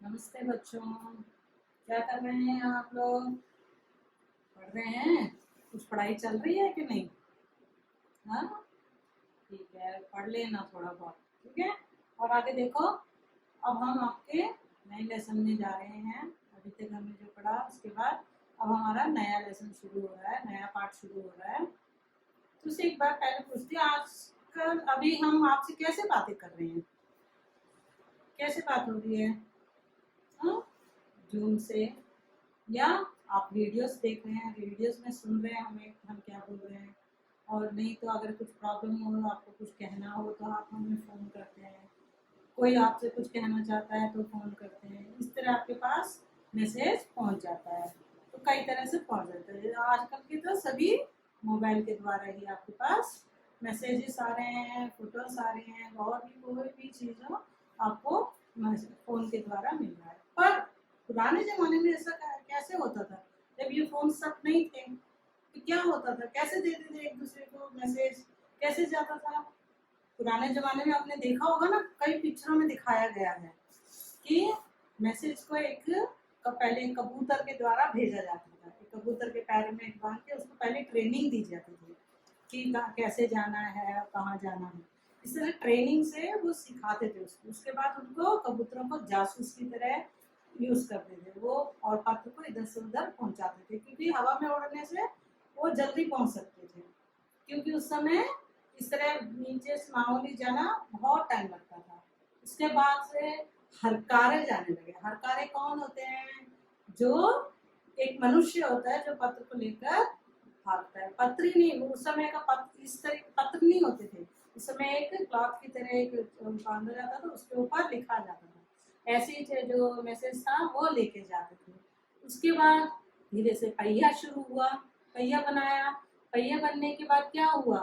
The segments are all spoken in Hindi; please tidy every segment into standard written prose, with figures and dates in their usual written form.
नमस्ते बच्चों। क्या कर रहे हैं आप लोग? पढ़ रहे हैं? कुछ पढ़ाई चल रही है कि नहीं? हाँ, ठीक है, पढ़ लेना थोड़ा बहुत। ठीक है, और आगे देखो। अब हम आपके नए लेसन में जा रहे हैं। अभी तक हमने जो पढ़ा उसके बाद अब हमारा नया लेसन शुरू हो रहा है, नया पार्ट शुरू हो रहा है। तो उससे एक बार पहले पूछती हूँ, आजकल अभी हम आपसे कैसे बातें कर रहे हैं? कैसे बात हो रही है? हाँ, जूम से, या आप वीडियोस देख रहे हैं, वीडियोस में सुन रहे हैं हम क्या बोल रहे हैं। और नहीं तो अगर कुछ प्रॉब्लम हो, आपको कुछ कहना हो तो आप हमें फ़ोन करते हैं। कोई आपसे कुछ कहना चाहता है तो फ़ोन करते हैं। इस तरह आपके पास मैसेज पहुंच जाता है। तो कई तरह से पहुंच जाता है। आजकल के तो सभी मोबाइल के द्वारा ही आपके पास मैसेजेस आ रहे हैं, फोटोज आ रहे हैं, और भी कोई भी चीज़ हो आपको फ़ोन के द्वारा मिल रहा है। पर पुराने ज़माने में ऐसा कैसे होता था? जब ये फ़ोन सब नहीं थे तो क्या होता था? कैसे देते थे एक दूसरे को मैसेज? कैसे जाता था? पुराने ज़माने में आपने देखा होगा ना, कई पिक्चरों में दिखाया गया है कि मैसेज को पहले कबूतर के द्वारा भेजा जाता था। एक कबूतर के पैर में बांध के उसको पहले ट्रेनिंग दी जाती थी कि कैसे जाना है, कहाँ जाना है। इस तरह ट्रेनिंग से वो सिखाते थे उसको। उसके बाद उनको कबूतरों को जासूस की तरह यूज करते थे वो, और पत्र को इधर से उधर पहुंचाते थे, क्योंकि हवा में उड़ने से वो जल्दी पहुंच सकते थे। क्योंकि उस समय इस तरह नीचे से मामूली जाना बहुत टाइम लगता था। उसके बाद से हरकारे जाने लगे। हरकारे कौन होते हैं? जो एक मनुष्य होता है जो पत्र को लेकर भागता है। पत्री नहीं, उस समय का पत्र इस तरह के पत्र नहीं होते थे। उस समय एक क्लॉथ की तरह एक बांधा जाता था, उसके ऊपर लिखा जाता था। ऐसे ही थे जो मैसेज था वो लेके जाते थे। उसके बाद धीरे से पहिया शुरू हुआ, पहिया बनाया। पहिया बनने के बाद क्या हुआ?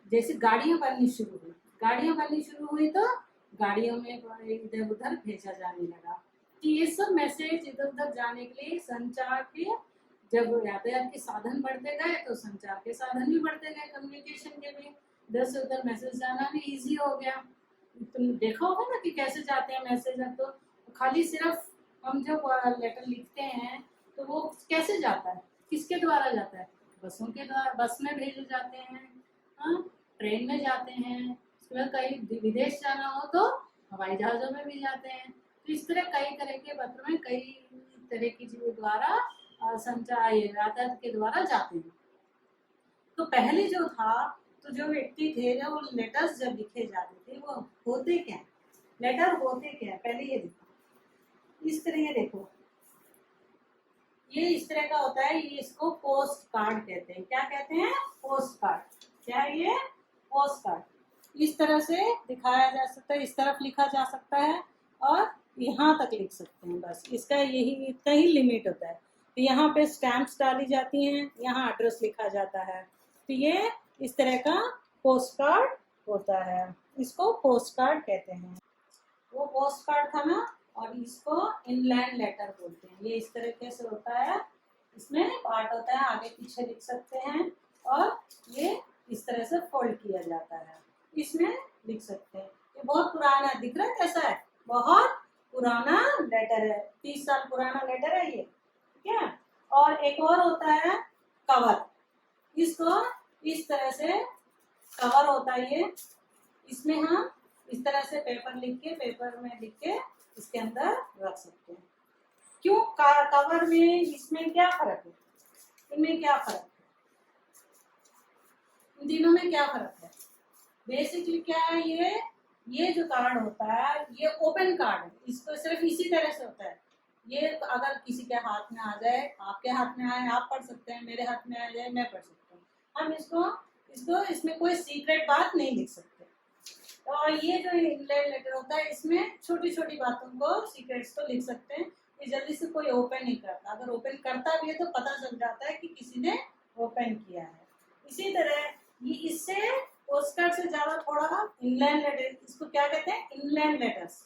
जैसे गाड़ियां बननी शुरू हुई, गाड़ियां बननी शुरू हुई तो गाड़ियों में इधर उधर भेजा जाने लगा। कि ये सब मैसेज इधर उधर जाने के लिए संचार के, जब यातायात के साधन बढ़ते गए तो संचार के साधन भी बढ़ते गए, कम्युनिकेशन के भी। इधर से उधर मैसेज जाना भी इजी हो गया। तुम देखा होगा ना कि कैसे जाते हैं मैसेज। अब तो खाली सिर्फ हम जब लेटर लिखते हैं तो वो कैसे जाता है, किसके द्वारा जाता है? बसों के द्वारा, बस में भेजे जाते हैं। हाँ, ट्रेन में जाते हैं। उसके बाद कहीं विदेश जाना हो तो हवाई जहाजों में भी जाते हैं। तो इस तरह कई तरह के पत्र में कई तरह की चीजों द्वारा संचार यातायात के द्वारा जाते हैं। तो पहले जो था, तो जो व्यक्ति थे ना, वो लेटर्स जब लिखे जाते थे वो होते क्या? लेटर होते क्या? पहले ये देखो, इस तरह ये देखो, ये इस तरह का होता है। ये इसको पोस्ट कार्ड कहते हैं। क्या कहते हैं? Post card. क्या है ये? Post card. इस तरह से दिखाया जा सकता है, इस तरफ लिखा जा सकता है और यहाँ तक लिख सकते हैं। बस इसका यही इतना ही लिमिट होता है। तो यहाँ पे स्टैम्प्स डाली जाती हैं, यहाँ एड्रेस लिखा जाता है। तो ये इस तरह का पोस्ट कार्ड होता है। इसको पोस्ट कार्ड कहते हैं। वो पोस्ट कार्ड था ना, और इसको इनलैंड लेटर बोलते हैं। ये इस तरीके से होता है। इसमें पार्ट होता है, आगे पीछे लिख सकते हैं, और ये इस तरह से फोल्ड किया जाता है, इसमें लिख सकते हैं। ये बहुत पुराना है, दिख रहा है कैसा है? बहुत पुराना लेटर है, 30 साल पुराना लेटर है ये। ठीक है। और एक और होता है कवर। इसको इस तरह से कवर होता है ये। इसमें हम इस तरह से पेपर में लिख के इसके अंदर रख सकते हैं। क्यों कवर में इसमें क्या फर्क है? इनमें क्या फर्क है? इन तीनों में क्या फर्क है? बेसिकली क्या है, ये जो कार्ड होता है ये ओपन कार्ड है। इसको सिर्फ इसी तरह से होता है। ये अगर किसी के हाथ में आ जाए, आपके हाथ में आए आप पढ़ सकते हैं, मेरे हाथ में आ जाए मैं पढ़ सकता हूँ। हम इसको इसको इसमें कोई सीक्रेट बात नहीं लिख सकते। और ये जो इनलैंड लेटर होता है, इसमें छोटी छोटी बातों को, सीक्रेट्स को लिख सकते हैं। ये जल्दी से कोई ओपन नहीं करता। अगर ओपन करता भी है तो पता चल जाता है कि किसी ने ओपन किया है। इसी तरह ये इससे पोस्टकार्ड से ज्यादा थोड़ा इनलैंड लेटर, इसको क्या कहते हैं? Inland letters.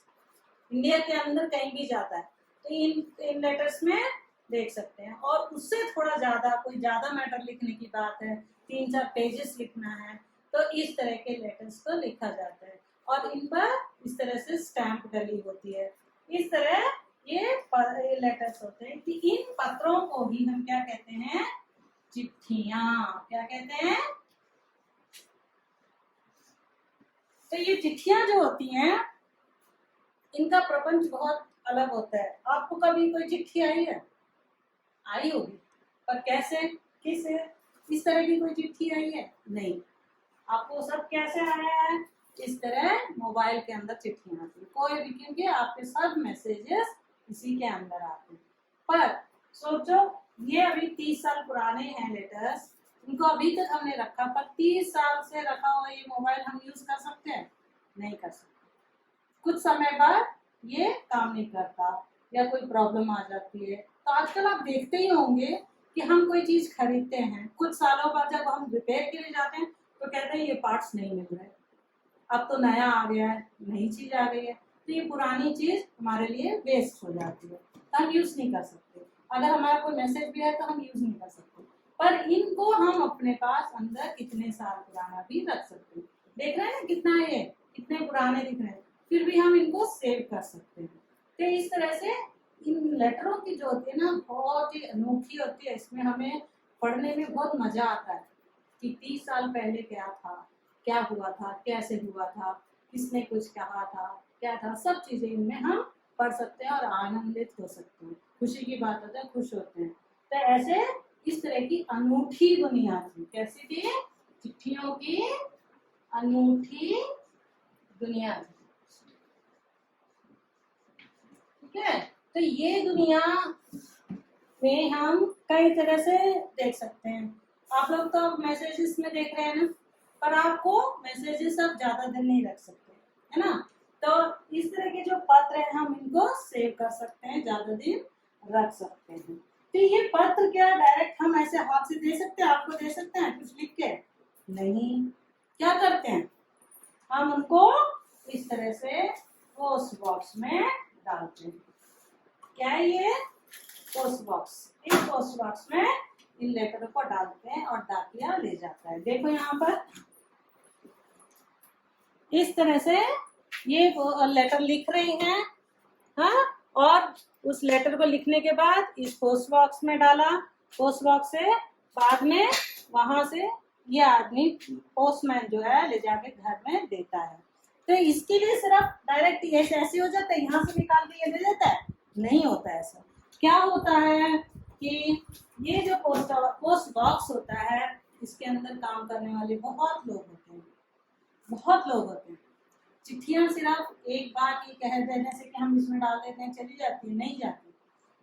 इंडिया के अंदर कहीं भी जाता है तो इन लेटर्स में देख सकते हैं। और उससे थोड़ा ज्यादा, कोई ज्यादा मैटर लिखने की बात है, 3-4 पेजेस लिखना है, तो इस तरह के लेटर्स को लिखा जाता है। और इन पर इस तरह से स्टैंप डली होती है। इस तरह ये लेटर्स होते हैं कि इन पत्रों को ही हम क्या कहते हैं, चिट्ठियां। क्या कहते हैं? तो ये चिट्ठियां जो होती हैं इनका प्रपंच बहुत अलग होता है। आपको कभी कोई चिट्ठी आई है? आई होगी, पर कैसे, किस इस तरह की कोई चिट्ठी आई है? नहीं। आपको सब कैसे आया है? इस तरह मोबाइल के अंदर चिट्ठियां आती है कोई भी, क्योंकि आपके सब मैसेजेस इसी के अंदर आते हैं। पर सोचो ये अभी 30 साल पुराने हैं लेटर्स, उनको अभी तक हमने रखा, पर 30 साल से रखा हुआ ये मोबाइल हम यूज कर सकते हैं? नहीं कर सकते। कुछ समय बाद ये काम नहीं करता या कोई प्रॉब्लम आ जाती है। तो आजकल आप देखते ही होंगे कि हम कोई चीज खरीदते हैं, कुछ सालों बाद जब हम रिपेयर के लिए जाते हैं तो कहते हैं ये पार्ट्स नहीं मिल रहे, अब तो नया आ गया है, नई चीज आ गई है, तो ये पुरानी चीज हमारे लिए वेस्ट हो जाती है, तो हम यूज नहीं कर सकते। अगर हमारा कोई मैसेज भी है तो हम यूज नहीं कर सकते, पर इनको हम अपने पास अंदर कितने साल पुराना भी रख सकते हैं। देख रहे हैं ना कितना ये कितने पुराने दिख रहे हैं, फिर भी हम इनको सेव कर सकते हैं। तो इस तरह से इन लेटरों की जो होती है ना बहुत ही अनोखी होती है, इसमें हमें पढ़ने में बहुत मजा आता है कि 30 साल पहले क्या था, क्या हुआ था, कैसे हुआ था, किसने कुछ कहा था, क्या था, सब चीजें इनमें हम पढ़ सकते हैं और आनंदित हो सकते हैं। खुशी की बात होता है, खुश होते हैं। तो ऐसे इस तरह की अनूठी दुनिया थी। कैसी थी? चिट्ठियों की अनूठी दुनिया थी। ठीक है, तो ये दुनिया में हम कई तरह से देख सकते हैं। आप लोग तो मैसेजेस में देख रहे हैं ना, पर आपको मैसेजेस आप ज्यादा दिन नहीं रख सकते, है ना? तो इस तरह के जो पत्र हैं हम इनको सेव कर सकते हैं, ज्यादा दिन रख सकते हैं। तो ये पत्र क्या डायरेक्ट हम ऐसे हाथ से दे सकते हैं, आपको दे सकते हैं कुछ लिख के? नहीं। क्या करते हैं हम उनको इस तरह से पोस्ट बॉक्स में डालते हैं। क्या है ये? Post box. इस पोस्ट बॉक्स में इन लेटरों को डालते हैं और डाकिया ले जाता है। देखो यहाँ पर इस तरह से ये लेटर लिख रही हैं, हाँ, और उस लेटर को लिखने के बाद इस पोस्ट बॉक्स में डाला, पोस्ट बॉक्स से बाद में वहां से ये आदमी पोस्टमैन जो है ले जाके घर में देता है। तो इसके लिए सिर्फ डायरेक्ट ऐसे हो जाता है, यहाँ से निकाल के ये दे देता है? नहीं होता है ऐसा। क्या होता है कि ये जो पोस्ट बॉक्स होता है इसके अंदर काम करने वाले बहुत लोग होते हैं, बहुत लोग होते हैं। चिट्ठियां सिर्फ एक बार की कह देने से कि हम इसमें डाल देते हैं चली जाती है? नहीं जाती।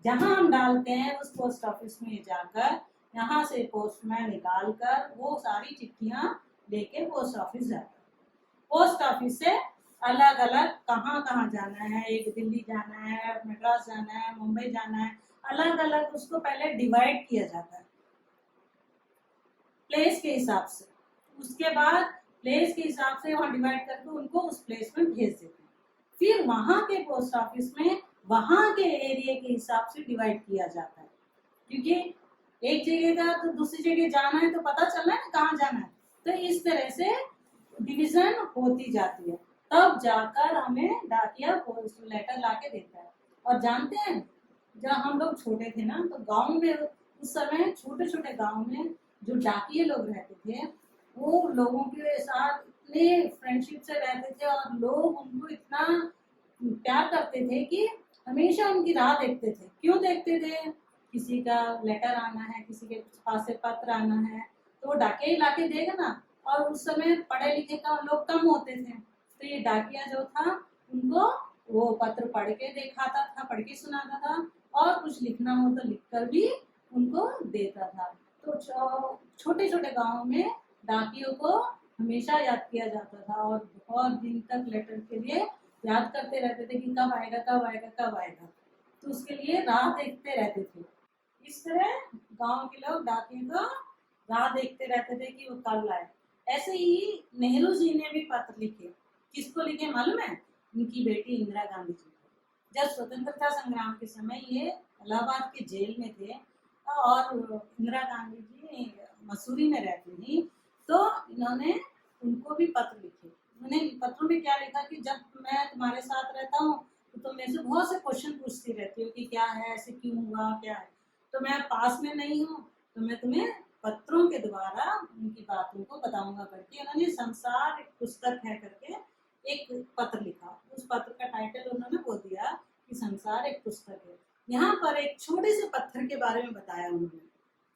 जहां हम डालते हैं उस पोस्ट ऑफिस में जाकर यहाँ से पोस्टमैन निकाल कर वो सारी चिट्ठियां लेके पोस्ट ऑफिस जाता है। पोस्ट ऑफिस से अलग अलग कहाँ कहाँ जाना है, एक दिल्ली जाना है, मद्रास जाना है, मुंबई जाना है, अलग अलग उसको पहले डिवाइड किया जाता है प्लेस के हिसाब से। उसके बाद प्लेस के हिसाब से वहाँ डिवाइड करके उनको उस प्लेस में भेज देते हैं। फिर वहाँ के पोस्ट ऑफिस में वहाँ के एरिया के हिसाब से डिवाइड किया जाता है, क्योंकि एक जगह का तो दूसरी जगह जाना है तो पता चलना है कहाँ जाना है। तो इस तरह से डिवीजन होती जाती है, तब जाकर हमें डाकिया पोस्ट लेटर लाके देता है। और जानते हैं जब हम लोग छोटे थे ना तो गांव में उस समय छोटे छोटे गांव में जो डाकिये लोग रहते थे वो लोगों के साथ इतने फ्रेंडशिप से रहते थे और लोग उनको इतना प्यार करते थे कि हमेशा उनकी राह देखते थे। क्यों देखते थे? किसी का लेटर आना है, किसी के पास से पत्र आना है, तो वो डाकिया ही लाके देगा ना। और उस समय पढ़े लिखे का लोग कम होते थे, तो ये डाकिया जो था उनको वो पत्र पढ़ के दिखाता था, पढ़ के सुनाता था, और कुछ लिखना हो तो लिखकर भी उनको देता था। तो छोटे छोटे गाँव में डाकियों को हमेशा याद किया जाता था और बहुत दिन तक लेटर के लिए याद करते रहते थे कि कब आएगा कब आएगा कब आएगा, तो उसके लिए राह देखते रहते थे। इस तरह गांव के लोग डाकियों को राह देखते रहते थे कि वो कब आए। ऐसे ही नेहरू जी ने भी पत्र लिखे। किसको लिखे मालूम है? उनकी बेटी इंदिरा गांधी जी को। जब स्वतंत्रता संग्राम के समय ये इलाहाबाद के जेल में थे और इंदिरा गांधी जी मसूरी में रहती थी, तो इन्होंने उनको भी पत्र लिखे। उन्होंने पत्रों में क्या लिखा कि जब मैं तुम्हारे साथ रहता हूँ तो तुम मेरे से बहुत से क्वेश्चन पूछती रहती हो कि क्या है, ऐसे क्यों हुआ, क्या है। तो मैं पास में नहीं हूँ, तो मैं तुम्हें पत्रों के द्वारा उनकी बातों को बताऊंगा करके उन्होंने संसार एक पुस्तक है करके एक पत्र लिखा। उस पत्र का टाइटल उन्होंने वो दिया कि संसार एक पुस्तक है। यहाँ पर एक छोटे से पत्थर के बारे में बताया उन्होंने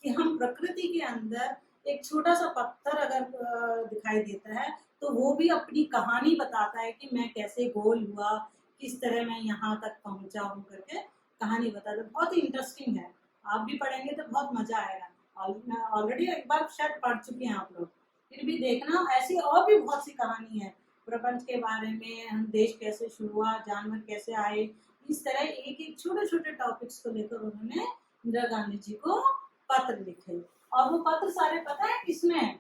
कि हम प्रकृति के अंदर एक छोटा सा पत्थर अगर दिखाई देता है तो वो भी अपनी कहानी बताता है कि मैं कैसे गोल हुआ, किस तरह मैं यहाँ तक पहुंचा हूँ करके कहानी बताता है। बहुत ही इंटरेस्टिंग है, आप भी पढ़ेंगे तो बहुत मजा आएगा। ऑलरेडी एक बार शायद पढ़ चुके हैं आप लोग, फिर भी देखना, ऐसी और भी बहुत सी कहानी है प्रपंच के बारे में, हम देश कैसे शुरू हुआ, जानवर कैसे आए, इस तरह एक एक छोटे छोटे टॉपिक्स को लेकर उन्होंने इंदिरा गांधी जी को पत्र लिखे। और वो पत्र सारे पता है किसमें?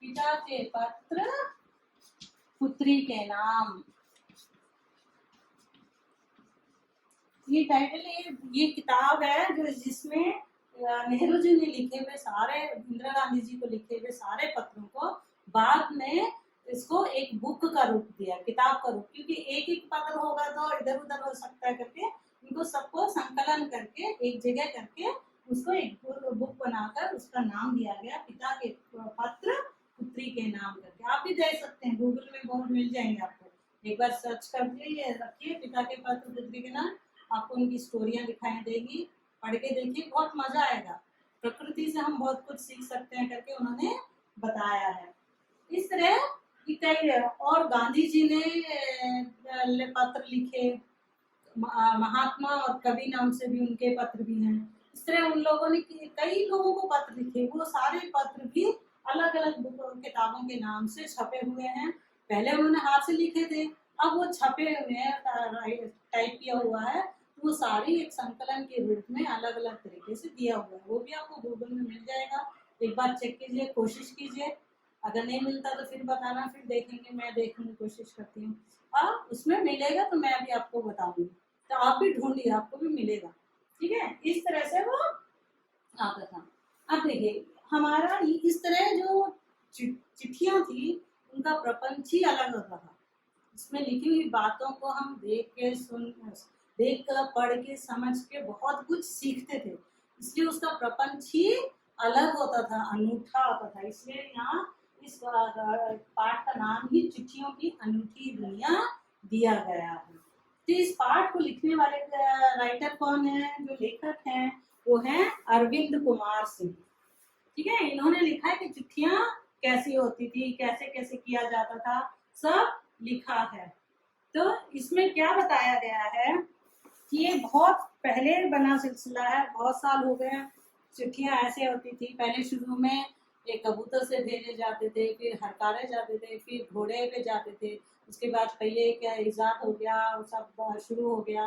पिता के पत्र पुत्री के नाम, ये टाइटल ये किताब है जो जिसमें नेहरू जी ने लिखे हुए सारे, इंदिरा गांधी जी को लिखे हुए सारे पत्रों को बाद में इसको एक बुक का रूप दिया, किताब का रूप, क्योंकि एक एक पत्र होगा तो इधर उधर हो सकता है करके इनको सबको संकलन करके एक जगह करके उसको एक बुक बनाकर उसका नाम दिया गया पिता के पत्र पुत्री के नाम करके। आप भी देख सकते हैं, गूगल में बहुत मिल जाएंगे आपको, एक बार सर्च कर दिए रखिए पिता के पत्र पुत्री के नाम, आपको उनकी स्टोरियां दिखाई देगी, पढ़ के देखिए, बहुत मजा आएगा। प्रकृति से हम बहुत कुछ सीख सकते हैं करके उन्होंने बताया है। इस तरह की कई और गांधी जी ने पत्र लिखे, महात्मा और कवि नाम से भी उनके पत्र भी हैं। इस तरह उन लोगों ने कई लोगों को पत्र लिखे, वो सारे पत्र भी अलग अलग किताबों के नाम से छपे हुए हैं। पहले उन्होंने हाथ से लिखे थे, अब वो छपे हुए हैं, टाइप किया हुआ है, तो वो सारी एक संकलन के रूप में अलग अलग तरीके से दिया हुआ है। वो भी आपको गूगल में मिल जाएगा, एक बार चेक कीजिए, कोशिश कीजिए, अगर नहीं मिलता तो फिर बताना, फिर देखेंगे, मैं देखने की कोशिश करती हूँ। और उसमें मिलेगा तो मैं भी आपको बताऊंगी, तो आप भी ढूंढिए, आपको भी मिलेगा। ठीक है, इस तरह से वो आता था। अब देखिए हमारा इस तरह जो चिट्ठियां थी उनका प्रपंच ही अलग होता था। इसमें लिखी हुई बातों को हम देख के देख कर पढ़ के समझ के बहुत कुछ सीखते थे, इसलिए उसका प्रपंच ही अलग होता था, अनूठा होता था। इसलिए यहाँ इस पाठ का नाम ही चिट्ठियों की अनूठी दुनिया दिया गया है। तो इस पाठ को लिखने वाले राइटर कौन है, जो लेखक हैं वो हैं अरविंद कुमार सिंह। ठीक है, इन्होंने लिखा है कि चिट्ठियां कैसी होती थी, कैसे कैसे किया जाता था, सब लिखा है। तो इसमें क्या बताया गया है कि ये बहुत पहले बना सिलसिला है, बहुत साल हो गए। चिट्ठियां ऐसे होती थी, पहले शुरू में एक कबूतर से भेजे जाते थे, फिर हरकारे जाते थे, फिर घोड़े पे जाते थे, उसके बाद पहिए का इजाद हो गया, सब शुरू हो गया,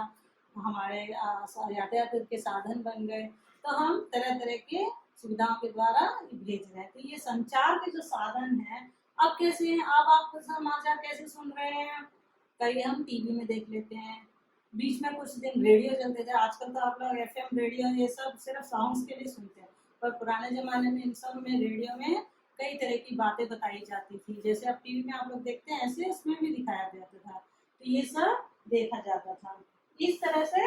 हमारे यातायात के साधन बन गए, तो हम तरह तरह के सुविधाओं के द्वारा भेज रहे हैं। तो ये संचार के जो साधन है, अब कैसे हैं, अब आप समाचार कैसे सुन रहे हैं, कहीं हम टीवी में देख लेते हैं, बीच में कुछ दिन रेडियो चलते थे, आजकल तो आप लोग एफएम रेडियो ये सब सिर्फ सॉन्ग्स के लिए सुनते हैं, पर पुराने जमाने में इन सब में रेडियो में कई तरह की बातें बताई जाती थी, जैसे अब टीवी में आप लोग देखते हैं ऐसे इसमें भी दिखाया जाता था, तो ये सब देखा जाता था। इस तरह से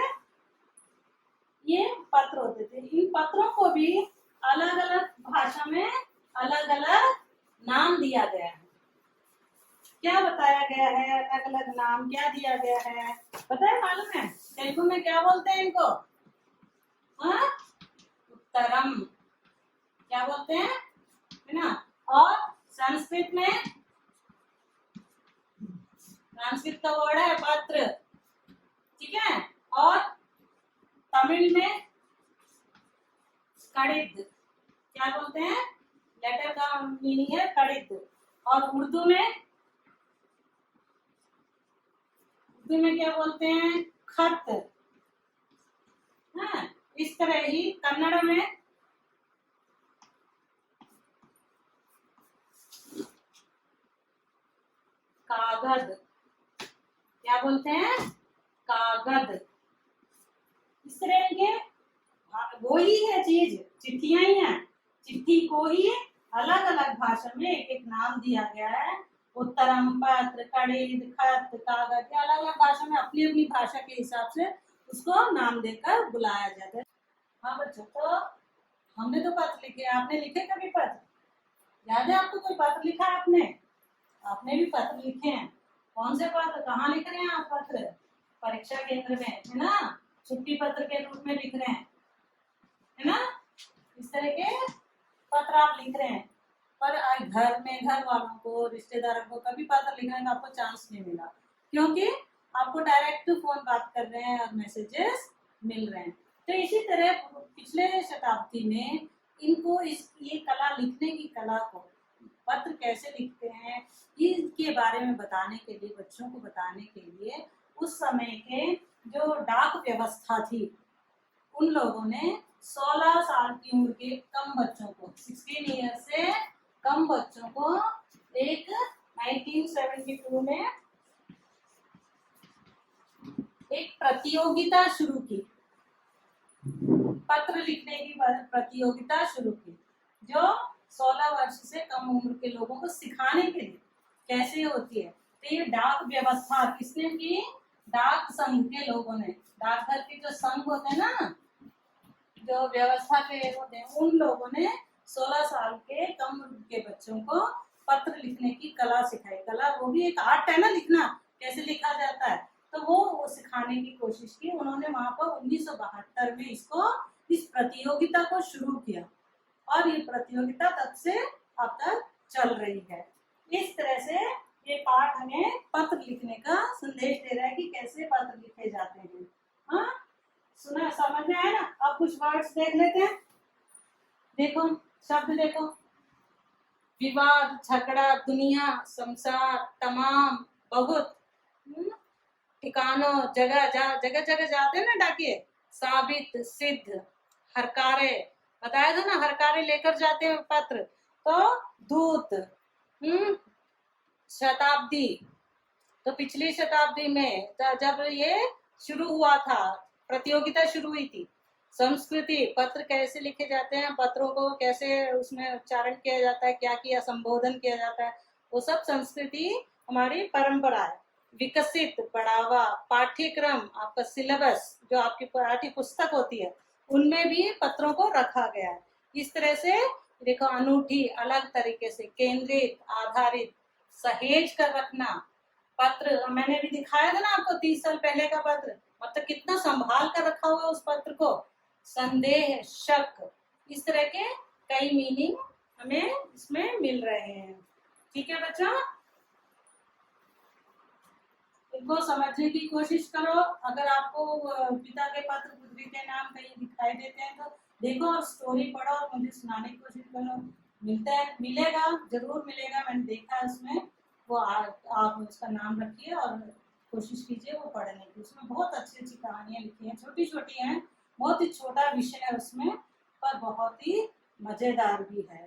ये पत्र होते थे। इन पत्रों को भी अलग अलग भाषा में अलग अलग नाम दिया गया है। क्या बताया गया है, अलग अलग नाम क्या दिया गया है, पता है, मालूम है? तेलुगु में क्या बोलते हैं इनको? हाँ, उत्तरम, क्या बोलते हैं, है ना? और संस्कृत में, संस्कृत का वर्ड है पत्र, ठीक है। और तमिल में कड़ित, क्या बोलते हैं, लेटर का मीनिंग है कड़ित। और उर्दू में क्या बोलते हैं, खत। हाँ, इस तरह ही कन्नड़ में कागज, क्या बोलते हैं, कागज। इस तरह के वो ही है चीज, चिट्ठियां ही हैं, चिट्ठी को ही अलग अलग भाषा में एक एक नाम दिया गया है, उत्तरम, पत्र, कड़िद, खत, कागज, ये अलग अलग भाषा में अपनी अपनी भाषा के हिसाब से उसको नाम देकर बुलाया जाता है। हाँ बच्चों, तो हमने तो पत्र लिखे, आपने लिखे कभी पत्र? याद है आपको कोई पत्र लिखा है आपने? आपने भी पत्र लिखे हैं। कौन से पत्र, कहाँ लिख रहे हैं आप पत्र? परीक्षा केंद्र में, है ना? छुट्टी पत्र के रूप में लिख रहे हैं, है ना? इस तरह के पत्र आप लिख रहे हैं। पर घर में घर वालों को, रिश्तेदारों को कभी पत्र लिखने का आपको चांस नहीं मिला, क्योंकि आपको डायरेक्ट फोन बात कर रहे हैं और मैसेजेस मिल रहे हैं। तो इसी तरह पिछले शताब्दी में इनको ये कला, लिखने की कला को, पत्र कैसे लिखते हैं इसके बारे में बताने के लिए, बच्चों को बताने के लिए उस समय के जो डाक व्यवस्था थी, उन लोगों ने 16 साल की उम्र के कम बच्चों को, 16 ईयर से कम बच्चों को एक 1972 में एक प्रतियोगिता शुरू की, पत्र लिखने की प्रतियोगिता शुरू की, जो 16 वर्ष से कम उम्र के लोगों को सिखाने के लिए कैसे होती है। तो ये डाक व्यवस्था किसने की? डाक संघ के लोगों ने, डाकघर के जो संघ होते हैं ना, जो व्यवस्था के होते हैं, उन लोगों ने 16 साल के कम उम्र के बच्चों को पत्र लिखने की कला सिखाई। कला, वो भी एक आर्ट है ना, लिखना कैसे लिखा जाता है, तो वो सिखाने की कोशिश की उन्होंने। वहां पर 1972 में इस प्रतियोगिता को शुरू किया, और ये प्रतियोगिता तब से अब तक चल रही है। इस तरह से ये पाठ हमें पत्र लिखने का संदेश दे रहा है कि कैसे पत्र लिखे जाते हैं। हाँ, सुना, समझ में आया ना? अब कुछ वर्ड्स देख लेते हैं। देखो शब्द देखो, विवाद, झगड़ा, दुनिया, संसार, तमाम, बहुत, ठिकानों, जगह, जगह जगह जाते हैं ना डाकिये, साबित, सिद्ध, हरकारे, बताया था ना, हरकारे लेकर जाते हैं पत्र। तो दूत, शताब्दी, तो पिछली शताब्दी में जब ये शुरू हुआ था, प्रतियोगिता शुरू हुई थी। संस्कृति, पत्र कैसे लिखे जाते हैं, पत्रों को कैसे उसमें उच्चारण किया जाता है, क्या किया, संबोधन किया जाता है, वो सब संस्कृति हमारी परंपरा है। विकसित, बढ़ावा, पाठ्यक्रम, आपका सिलेबस, जो आपकी पाठ्य पुस्तक होती है, उनमें भी पत्रों को रखा गया है। इस तरह से देखो, अनूठी, अलग तरीके से, केंद्रित, आधारित, सहेज कर रखना। पत्र मैंने भी दिखाया था ना आपको 30 साल पहले का पत्र, मतलब कितना संभाल कर रखा हुआ उस पत्र को। संदेह, शक, इस तरह के कई मीनिंग हमें इसमें मिल रहे हैं। ठीक है बच्चों, इनको समझने की कोशिश करो। अगर आपको पिता के पत्र, पुत्री के नाम कहीं दिखाई देते हैं तो देखो और स्टोरी पढ़ो और मुझे सुनाने की कोशिश करो। मिलेगा, जरूर मिलेगा, मैंने देखा है उसमें। वो आप उसका नाम रखिए और कोशिश कीजिए वो पढ़ने की। उसमें बहुत अच्छी अच्छी कहानियां लिखी हैं, छोटी छोटी हैं, बहुत ही छोटा विषय है उसमें, पर बहुत ही मजेदार भी है।